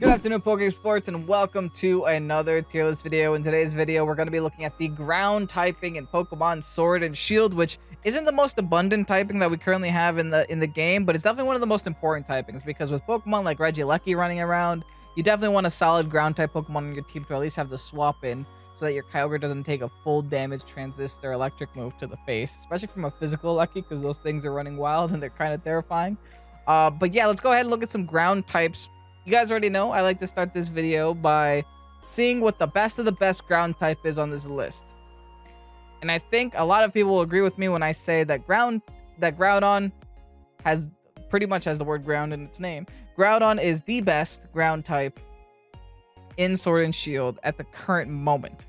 Good afternoon, Pokésports, and welcome to another tier list video. In today's video, we're going to be looking at the ground typing in Pokemon Sword and Shield, which isn't the most abundant typing that we currently have in the game, but it's definitely one of the most important typings because with Pokemon like Regieleki running around, you definitely want a solid ground type Pokemon on your team to at least have the swap in so that your Kyogre doesn't take a full damage transistor electric move to the face, especially from a physical Lucky because those things are running wild and they're kind of terrifying. But yeah, let's go ahead and look at some ground types. You guys already know I like to start this video by seeing what the best of the best ground type is on this list. And I think a lot of people will agree with me when I say that Groudon has pretty much has the word ground in its name. Groudon is the best ground type in Sword and Shield at the current moment.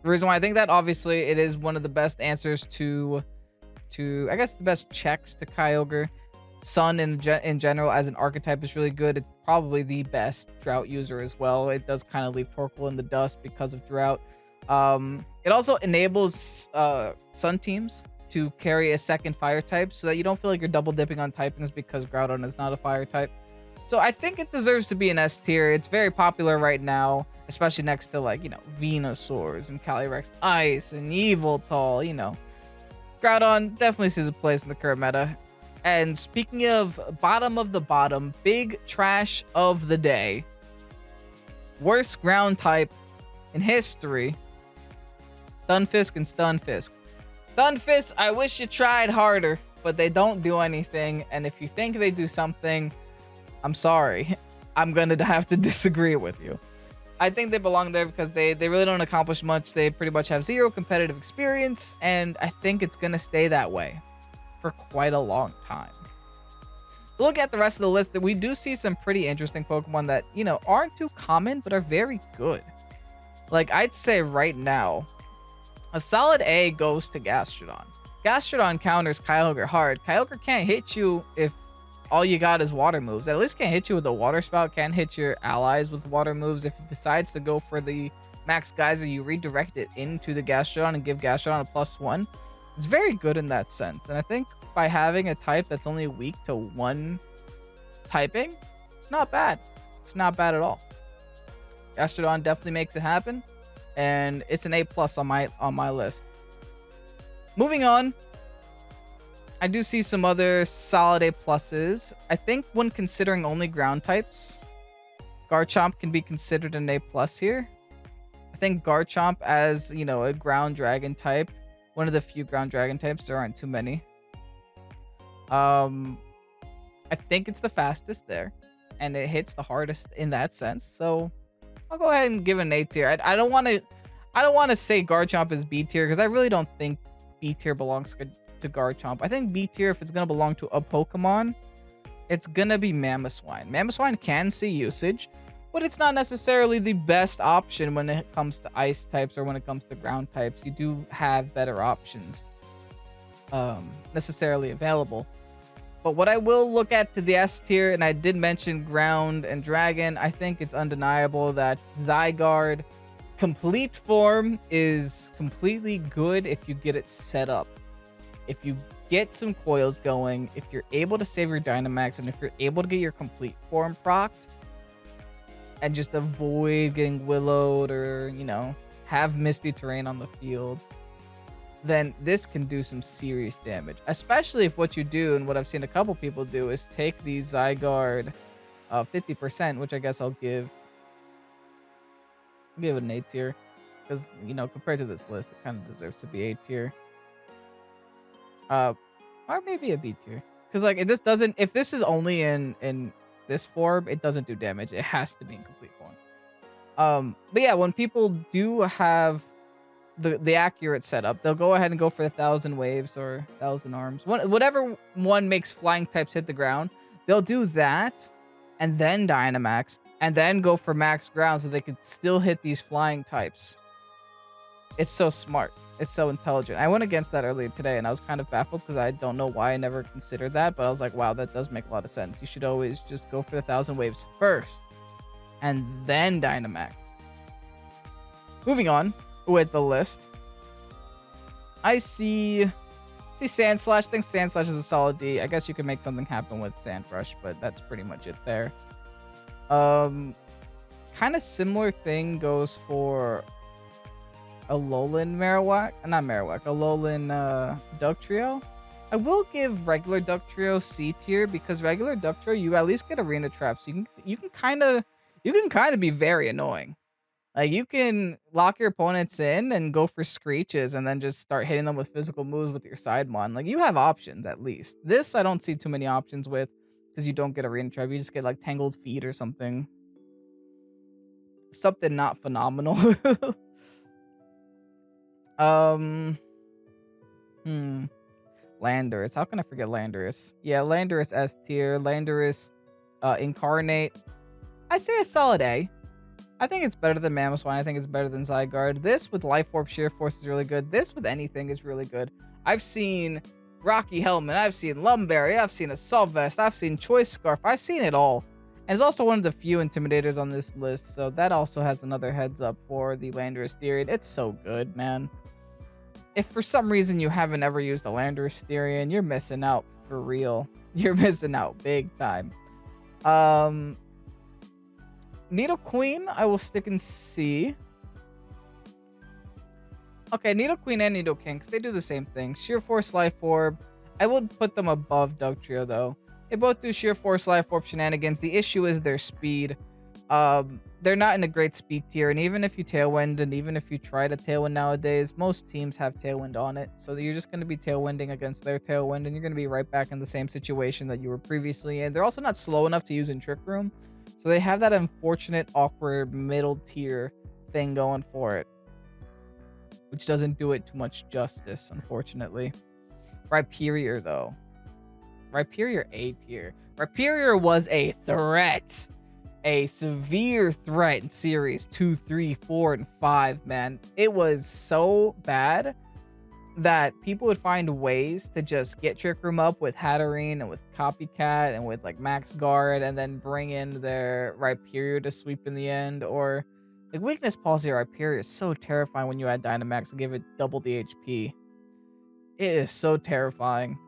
The reason why I think that, obviously, it is one of the best answers to I guess the best checks to Kyogre. Sun in general as an archetype is really good. It's probably the best drought user as well. It does kind of leave Torkoal in the dust because of drought. It also enables Sun teams to carry a second fire type so that you don't feel like you're double dipping on typings because Groudon is not a fire type. So I think it deserves to be an S tier. It's very popular right now, especially next to like, Venusaurs and Calyrex Ice and Yveltal, Groudon definitely sees a place in the current meta. And speaking of bottom of the bottom, big trash of the day. Worst ground type in history. Stunfisk and Stunfisk. Stunfisk, I wish you tried harder, but they don't do anything. And if you think they do something, I'm sorry. I'm going to have to disagree with you. I think they belong there because they really don't accomplish much. They pretty much have zero competitive experience. And I think it's going to stay that way for quite a long time. Look at the rest of the list, that we do see some pretty interesting Pokemon that, aren't too common, but are very good. Like, I'd say right now, a solid A goes to Gastrodon. Gastrodon counters Kyogre hard. Kyogre can't hit you if all you got is water moves. At least can't hit you with a water spout, can't hit your allies with water moves. If it decides to go for the Max Geyser, you redirect it into the Gastrodon and give Gastrodon a +1. It's very good in that sense. And I think by having a type that's only weak to one typing, it's not bad. It's not bad at all. Gastrodon definitely makes it happen. And it's an A+ on my list. Moving on, I do see some other solid A+. I think when considering only ground types, Garchomp can be considered an A+ here. I think Garchomp as, a ground dragon type, one of the few ground dragon types. There aren't too many. I think it's the fastest there, and it hits the hardest in that sense. So I'll go ahead and give it an A tier. I don't want to say Garchomp is B tier because I really don't think B tier belongs to Garchomp. I think B tier, if it's gonna belong to a Pokemon, it's gonna be Mamoswine. Mamoswine can see usage, but it's not necessarily the best option when it comes to ice types or when it comes to ground types. You do have better options necessarily available. But what I will look at to the S tier, and I did mention ground and dragon, I think it's undeniable that Zygarde complete form is completely good if you get it set up. If you get some coils going, if you're able to save your Dynamax, and if you're able to get your complete form procced, and just avoid getting willowed or, have misty terrain on the field, then this can do some serious damage. Especially if what you do, and what I've seen a couple people do, is take the Zygarde 50%, which I guess I'll give it an A tier. Because, compared to this list, it kind of deserves to be A tier. Or maybe a B tier. Because, if this is only in this form, it doesn't do damage. It has to be in complete form. But yeah, when people do have the accurate setup, they'll go ahead and go for 1,000 waves or 1,000 arms. Whatever one makes flying types hit the ground, they'll do that and then Dynamax and then go for max ground so they could still hit these flying types. It's so smart. It's so intelligent. I went against that earlier today and I was kind of baffled because I don't know why I never considered that, but I was like, wow, that does make a lot of sense. You should always just go for the 1,000 waves first and then Dynamax. Moving on with the list, I see Sandslash. I think Sandslash is a solid D. I guess you could make something happen with Sandrush, but that's pretty much it there. kind of similar thing goes for Alolan Marowak. Not Marowak. Alolan Dugtrio. I will give regular Dugtrio C tier because regular Dugtrio you at least get arena traps. So you can kind of be very annoying. Like you can lock your opponents in and go for screeches and then just start hitting them with physical moves with your Sidemon. Like you have options at least. This I don't see too many options with because you don't get arena trap. You just get like Tangled Feet or something. Something not phenomenal. Landorus. How can I forget Landorus? Yeah, Landorus S tier. Landorus Incarnate. I say a solid A. I think it's better than Mamoswine. I think it's better than Zygarde. This with Life Orb Sheer Force is really good. This with anything is really good. I've seen Rocky Helmet. I've seen Lumberry. I've seen Assault Vest. I've seen Choice Scarf. I've seen it all. And it's also one of the few Intimidators on this list. So that also has another heads up for the Landorus Therian. It's so good, man. If for some reason you haven't ever used a Landorus Therian, you're missing out for real. You're missing out big time. Nidoqueen, I will stick in C. Okay, Nidoqueen and Nidoking, because they do the same thing. Sheer Force, Life Orb. I would put them above Dugtrio, though. They both do Sheer Force, Life Orb shenanigans. The issue is their speed. They're not in a great speed tier, and even if you Tailwind, and even if you try to Tailwind nowadays, most teams have Tailwind on it. So you're just going to be Tailwinding against their Tailwind, and you're going to be right back in the same situation that you were previously in. They're also not slow enough to use in Trick Room. So they have that unfortunate, awkward, middle tier thing going for it. Which doesn't do it too much justice, unfortunately. Rhyperior, though. Rhyperior A tier. Rhyperior was a threat. A severe threat in Series 2, 3, 4, and 5, man. It was so bad that people would find ways to just get Trick Room up with Hatterene and with Copycat and with like Max Guard and then bring in their Rhyperior to sweep in the end. Or like Weakness Policy Rhyperior is so terrifying when you add Dynamax and give it double the HP. It is so terrifying.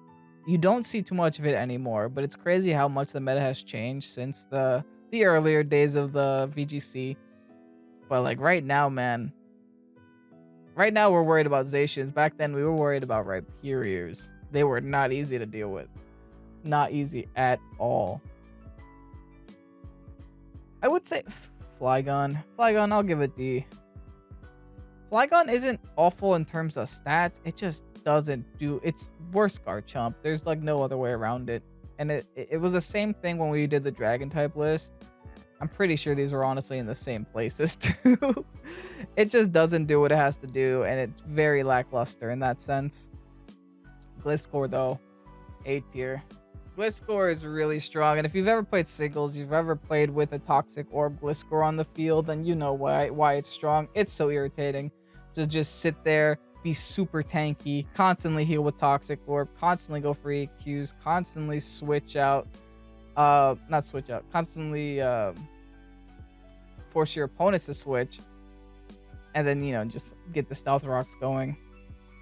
You don't see too much of it anymore, but it's crazy how much the meta has changed since the earlier days of the VGC. But like right now, man. Right now we're worried about Zacians. Back then we were worried about Rhyperiors. They were not easy to deal with. Not easy at all. I would say Flygon. Flygon, I'll give it D. Flygon isn't awful in terms of stats. It just doesn't do... It's worse Garchomp. There's like no other way around it. And it was the same thing when we did the Dragon type list. I'm pretty sure these were honestly in the same places too. It just doesn't do what it has to do, and it's very lackluster in that sense. Gliscor, though, A tier. Gliscor is really strong, and if you've ever played singles, you've ever played with a Toxic Orb Gliscor on the field, then you know why it's strong. It's so irritating to just sit there, be super tanky, constantly heal with Toxic Orb, constantly go for EQs, constantly switch out. Not switch out, constantly force your opponents to switch, and then, you know, just get the Stealth Rocks going.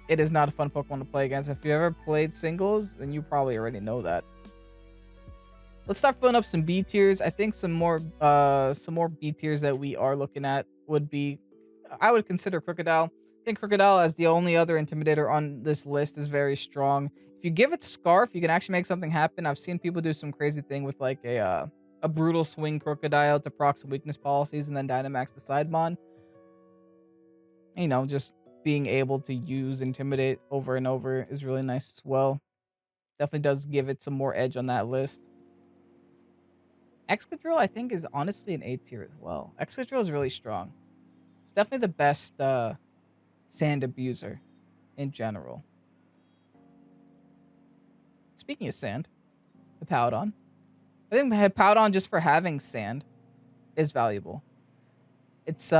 It is not a fun Pokemon to play against. If you ever played singles, then you probably already know that. Let's start filling up some B tiers. I think some more B tiers that we are looking at would be, I would consider Krookodile. I think Krookodile as the only other Intimidator on this list is very strong. If you give it Scarf, you can actually make something happen. I've seen people do some crazy thing with like a Brutal Swing Krookodile to proc some weakness policies and then Dynamax the Sidemon. You know, just being able to use Intimidate over and over is really nice as well. Definitely does give it some more edge on that list. Excadrill, I think, is honestly an A tier as well. Excadrill is really strong. It's definitely the best Sand Abuser in general. Speaking of sand, Hippowdon. I think Hippowdon, just for having sand, is valuable. It's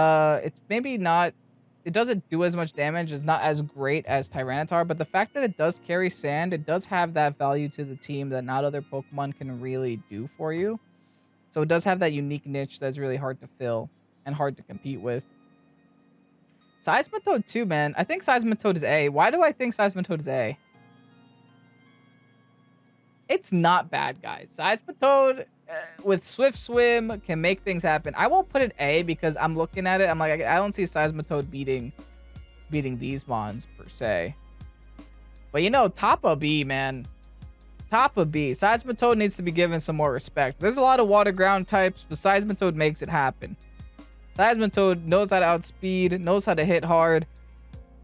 maybe not... It doesn't do as much damage. It's not as great as Tyranitar, but the fact that it does carry sand, it does have that value to the team that not other Pokemon can really do for you. So it does have that unique niche that's really hard to fill and hard to compete with. Seismitoad too, man. I think Seismitoad is A. Why do I think Seismitoad is A? It's not bad, guys. Seismitoad with Swift Swim can make things happen. I won't put it A because I'm looking at it. I'm like, I don't see Seismitoad beating these mons per se. But you know, top of B, man. Top of B. Seismitoad needs to be given some more respect. There's a lot of water ground types, but Seismitoad makes it happen. Seismitoad knows how to outspeed, knows how to hit hard.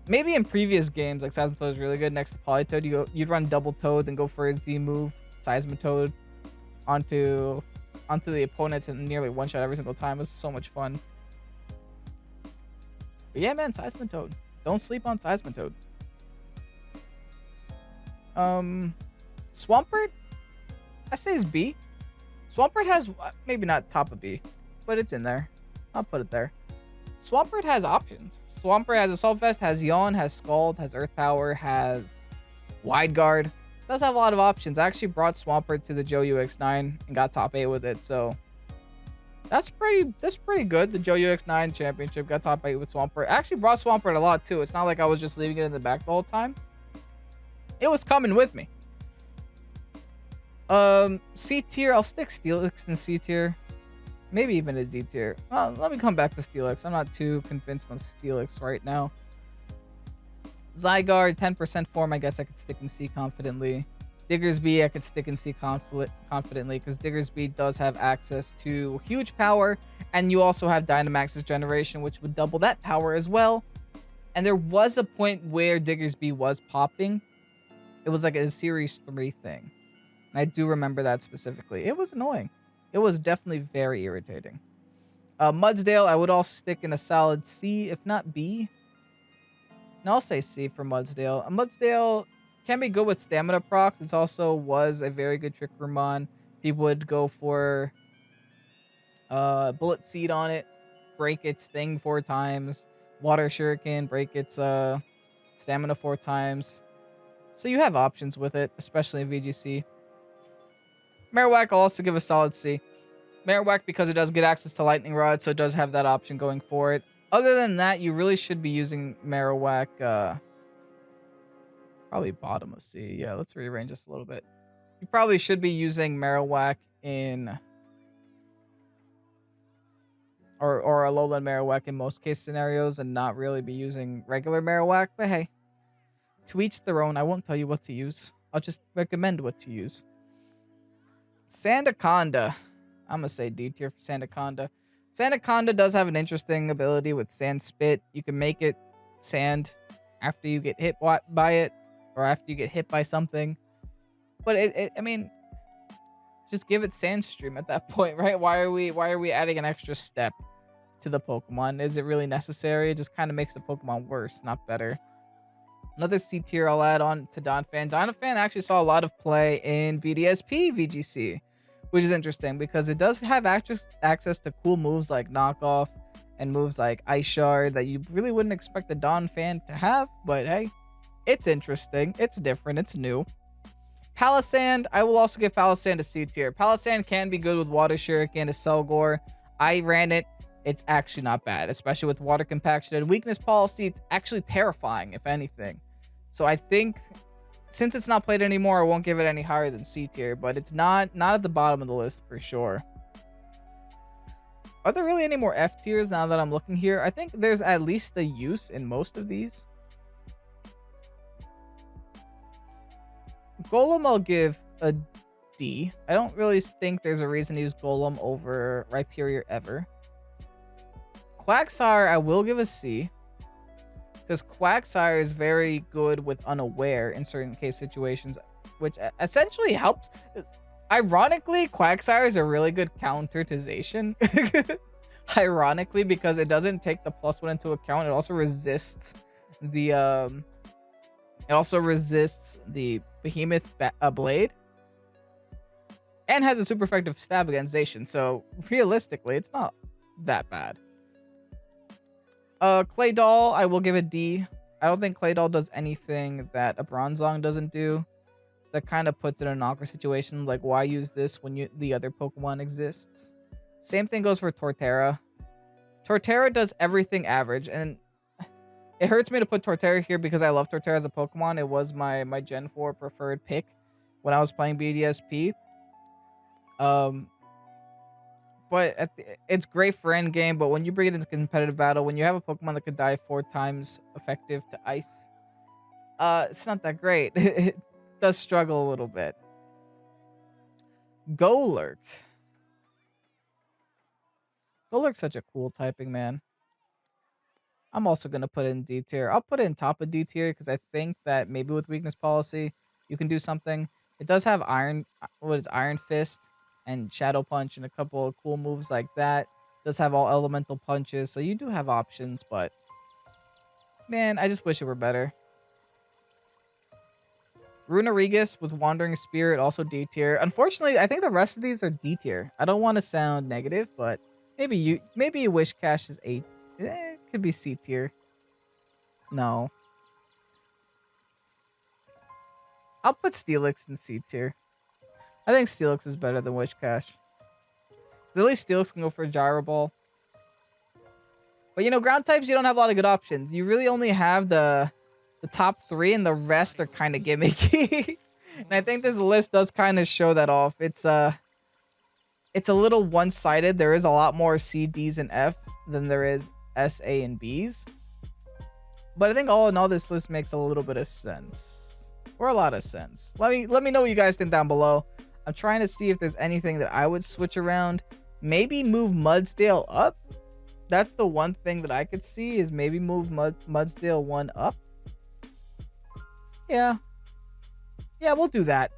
Maybe in previous games, like Seismitoad is really good next to Politoad. You'd run Double Toad and go for a Z move, Seismitoad onto the opponents and nearly one shot every single time. It was so much fun. But yeah, man, Seismitoad. Don't sleep on Seismitoad. Swampert, I say is B. Swampert has maybe not top of B, but it's in there. I'll put it there. Swampert has options. Swampert has Assault Vest, has Yawn, has Scald, has Earth Power, has Wide Guard. Does have a lot of options. I actually brought Swampert to the Joe UX9 and got top 8 with it, so that's pretty good. The Joe UX9 championship got top 8 with Swampert. I actually brought Swampert a lot too. It's not like I was just leaving it in the back the whole time. It was coming with me. C tier, I'll stick Steelix in C tier. Maybe even a D tier. Let me come back to Steelix. I'm not too convinced on Steelix right now. Zygarde, 10% form, I guess I could stick in C confidently. Diggersby, I could stick in C confidently because Diggersby does have access to huge power, and you also have Dynamax's generation, which would double that power as well. And there was a point where Diggersby was popping. It was like a Series 3 thing. And I do remember that specifically. It was annoying. It was definitely very irritating. Mudsdale, I would also stick in a solid C, if not B. And I'll say C for Mudsdale. Mudsdale can be good with stamina procs. It also was a very good Trick Room on. People would go for Bullet Seed on it, break its thing 4 times, Water Shuriken, break its stamina 4 times. So you have options with it, especially in VGC. Marowak, I'll also give a solid C. Marowak, because it does get access to Lightning Rod, so it does have that option going for it. Other than that, you really should be using Marowak, probably bottom of C. Yeah, let's rearrange this a little bit. You probably should be using Marowak in... Or Alolan Marowak in most case scenarios, and not really be using regular Marowak. But hey, to each their own. I won't tell you what to use. I'll just recommend what to use. Sandaconda. I'm going to say D tier for Sandaconda. Sandaconda does have an interesting ability with Sand Spit. You can make it sand after you get hit by it, or after you get hit by something. But I mean, just give it Sand Stream at that point, right? Why are we adding an extra step to the Pokemon? Is it really necessary? It just kind of makes the Pokemon worse, not better. Another C tier I'll add on to Donphan. Donphan actually saw a lot of play in BDSP VGC, which is interesting because it does have access to cool moves like Knockoff and moves like Ice Shard that you really wouldn't expect a Donphan to have. But hey, it's interesting. It's different. It's new. Palisand, I will also give Palisand a C tier. Palisand can be good with Water Shuriken, a Selgor. I ran it. It's actually not bad, especially with Water Compaction and Weakness Policy. It's actually terrifying, if anything. So I think, since it's not played anymore, I won't give it any higher than C tier, but it's not at the bottom of the list for sure. Are there really any more F tiers now that I'm looking here? I think there's at least a use in most of these. Golem, I'll give a D. I don't really think there's a reason to use Golem over Rhyperior ever. Quagsire, I will give a C. Because Quagsire is very good with Unaware in certain case situations, which essentially helps. Ironically, Quagsire is a really good counter to Zacian. Ironically, because it doesn't take the +1 into account. It also resists the Behemoth Blade. And has a super effective stab against Zacian. So realistically, it's not that bad. Claydol, I will give a D. I don't think Claydol does anything that a Bronzong doesn't do. So that kind of puts it in an awkward situation. Like, why use this when the other Pokemon exists? Same thing goes for Torterra. Torterra does everything average. And it hurts me to put Torterra here because I love Torterra as a Pokemon. It was my Gen 4 preferred pick when I was playing BDSP. But it's great for end game. But when you bring it into competitive battle, when you have a Pokemon that could die 4 times effective to ice, it's not that great. It does struggle a little bit. Golurk. Golurk's such a cool typing, man. I'm also going to put it in D tier. I'll put it in top of D tier because I think that maybe with weakness policy, you can do something. It does have Iron Fist and Shadow Punch and a couple of cool moves like that. It does have all elemental punches, so you do have options, but man, I just wish it were better. Runarigus with Wandering Spirit, also D tier. Unfortunately, I think the rest of these are D tier. I don't want to sound negative, but maybe Whiscash is A. It could be C tier. No. I'll put Steelix in C tier. I think Steelix is better than Whiscash. At least Steelix can go for a Gyro Ball. But you know, ground types, you don't have a lot of good options. You really only have the top 3, and the rest are kind of gimmicky. And I think this list does kind of show that off. It's a little one-sided. There is a lot more C, Ds, and F than there is S, A, and Bs. But I think all in all, this list makes a little bit of sense. Or a lot of sense. Let me know what you guys think down below. I'm trying to see if there's anything that I would switch around. Maybe move Mudsdale up. That's the one thing that I could see, is maybe move Mudsdale 1 up. Yeah, we'll do that.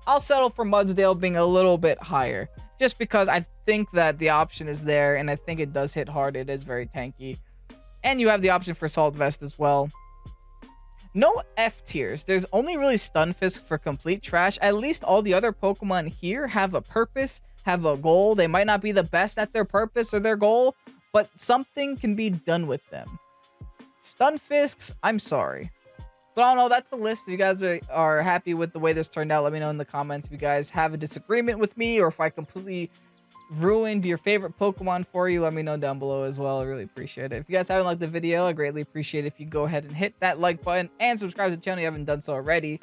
I'll settle for Mudsdale being a little bit higher, just because I think that the option is there, and I think it does hit hard. It is very tanky. And you have the option for Salt Vest as well. No F tiers. There's only really Stunfisk for complete trash. At least all the other Pokemon here have a purpose, have a goal. They might not be the best at their purpose or their goal, but something can be done with them. Stunfisks, I'm sorry. But I don't know, that's the list. If you guys are happy with the way this turned out, let me know in the comments. If you guys have a disagreement with me, or if I completely ruined your favorite Pokemon for you, let me know down below as well. I really appreciate it. If you guys haven't liked the video, I greatly appreciate it if you go ahead and hit that like button and subscribe to the channel if you haven't done so already.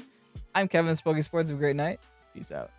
I'm Kevin, this is Pokésports. Have a great night. Peace out.